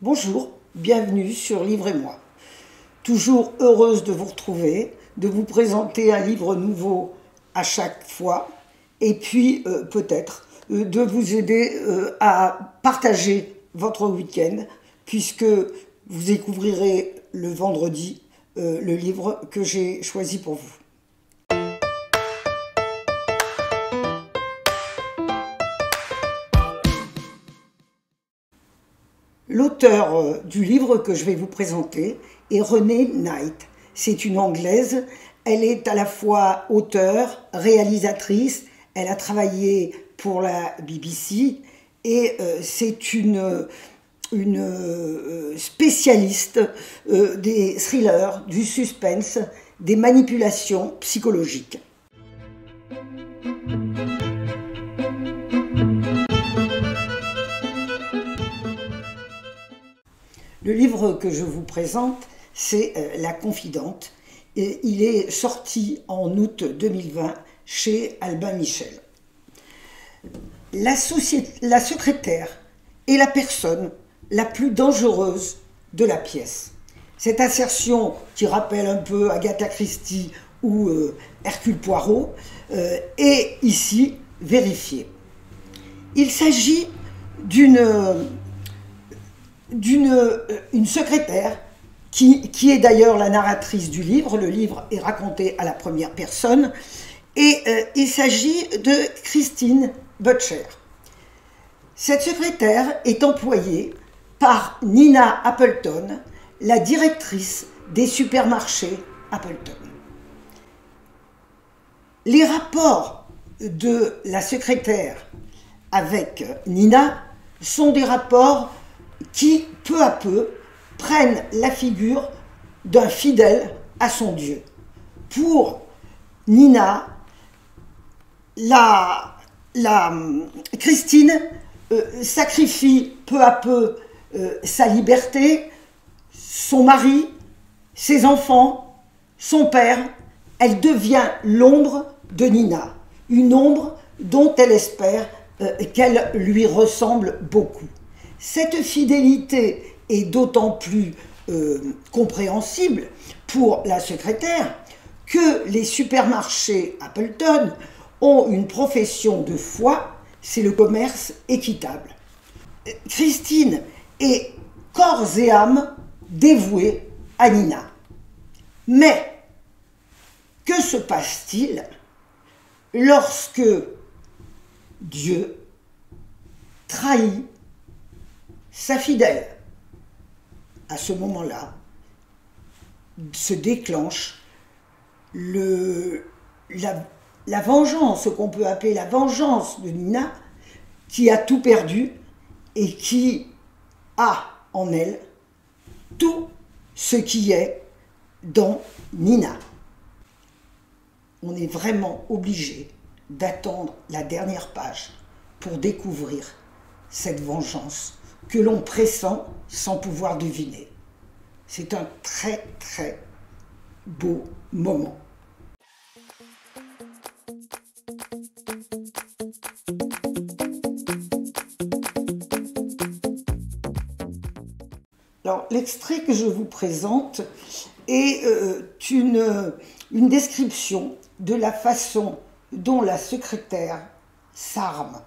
Bonjour, bienvenue sur Livre et moi. Toujours heureuse de vous retrouver, de vous présenter un livre nouveau à chaque fois et puis peut-être de vous aider à partager votre week-end puisque vous découvrirez le vendredi le livre que j'ai choisi pour vous. L'auteur du livre que je vais vous présenter est Renée Knight. C'est une Anglaise. Elle est à la fois auteure, réalisatrice. Elle a travaillé pour la BBC et c'est une spécialiste des thrillers, du suspense, des manipulations psychologiques. Le livre que je vous présente, c'est La Confidente. Et il est sorti en août 2020 chez Albin Michel. La secrétaire est la personne la plus dangereuse de la pièce. Cette assertion qui rappelle un peu Agatha Christie ou Hercule Poirot est ici vérifiée. Il s'agit d'une secrétaire qui est d'ailleurs la narratrice du livre. Le livre est raconté à la première personne et il s'agit de Christine Butcher. Cette secrétaire est employée par Nina Appleton, la directrice des supermarchés Appleton. Les rapports de la secrétaire avec Nina sont des rapports qui, peu à peu, prennent la figure d'un fidèle à son Dieu. Pour Nina, Christine sacrifie peu à peu sa liberté, son mari, ses enfants, son père. Elle devient l'ombre de Nina, une ombre dont elle espère qu'elle lui ressemble beaucoup. Cette fidélité est d'autant plus compréhensible pour la secrétaire que les supermarchés Appleton ont une profession de foi, c'est le commerce équitable. Christine est corps et âme dévouée à Nina. Mais que se passe-t-il lorsque Dieu trahit sa fidèle? À ce moment-là, se déclenche la vengeance, ce qu'on peut appeler la vengeance de Nina, qui a tout perdu et qui a en elle tout ce qui est dans Nina. On est vraiment obligé d'attendre la dernière page pour découvrir cette vengeance que l'on pressent sans pouvoir deviner. C'est un très très beau moment. Alors, l'extrait que je vous présente est une description de la façon dont la secrétaire s'arme.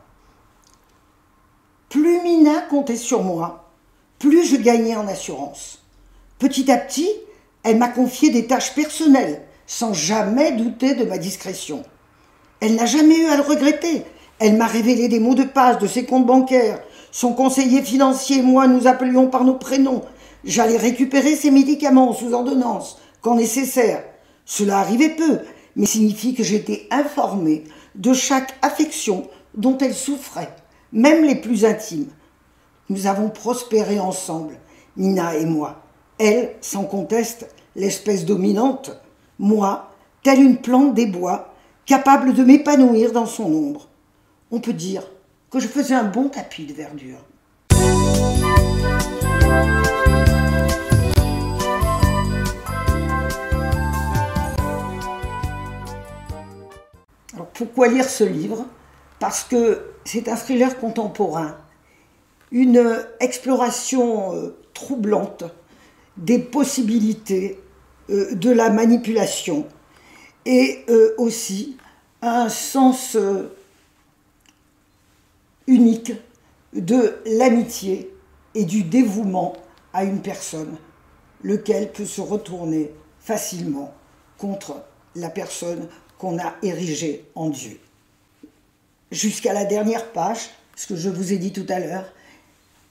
Plus Nina comptait sur moi, plus je gagnais en assurance. Petit à petit, elle m'a confié des tâches personnelles, sans jamais douter de ma discrétion. Elle n'a jamais eu à le regretter. Elle m'a révélé des mots de passe de ses comptes bancaires. Son conseiller financier et moi nous appelions par nos prénoms. J'allais récupérer ses médicaments sous ordonnance, quand nécessaire. Cela arrivait peu, mais signifie que j'étais informée de chaque affection dont elle souffrait, même les plus intimes. Nous avons prospéré ensemble, Nina et moi. Elle, sans conteste, l'espèce dominante. Moi, telle une plante des bois, capable de m'épanouir dans son ombre. On peut dire que je faisais un bon tapis de verdure. pourquoi lire ce livre? Parce que c'est un thriller contemporain, une exploration troublante des possibilités de la manipulation et aussi un sens unique de l'amitié et du dévouement à une personne, lequel peut se retourner facilement contre la personne qu'on a érigée en Dieu. Jusqu'à la dernière page, ce que je vous ai dit tout à l'heure,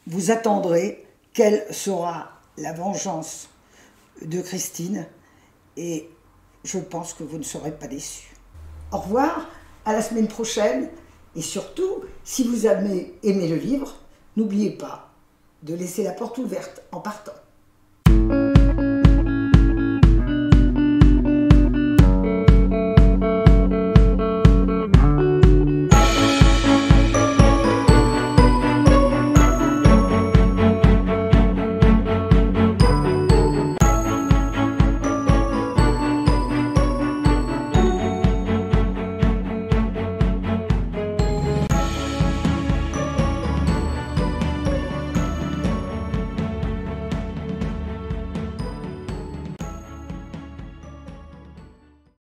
vous attendrez quelle sera la vengeance de Christine et je pense que vous ne serez pas déçus. Au revoir, à la semaine prochaine et surtout, si vous avez aimé le livre, n'oubliez pas de laisser la porte ouverte en partant.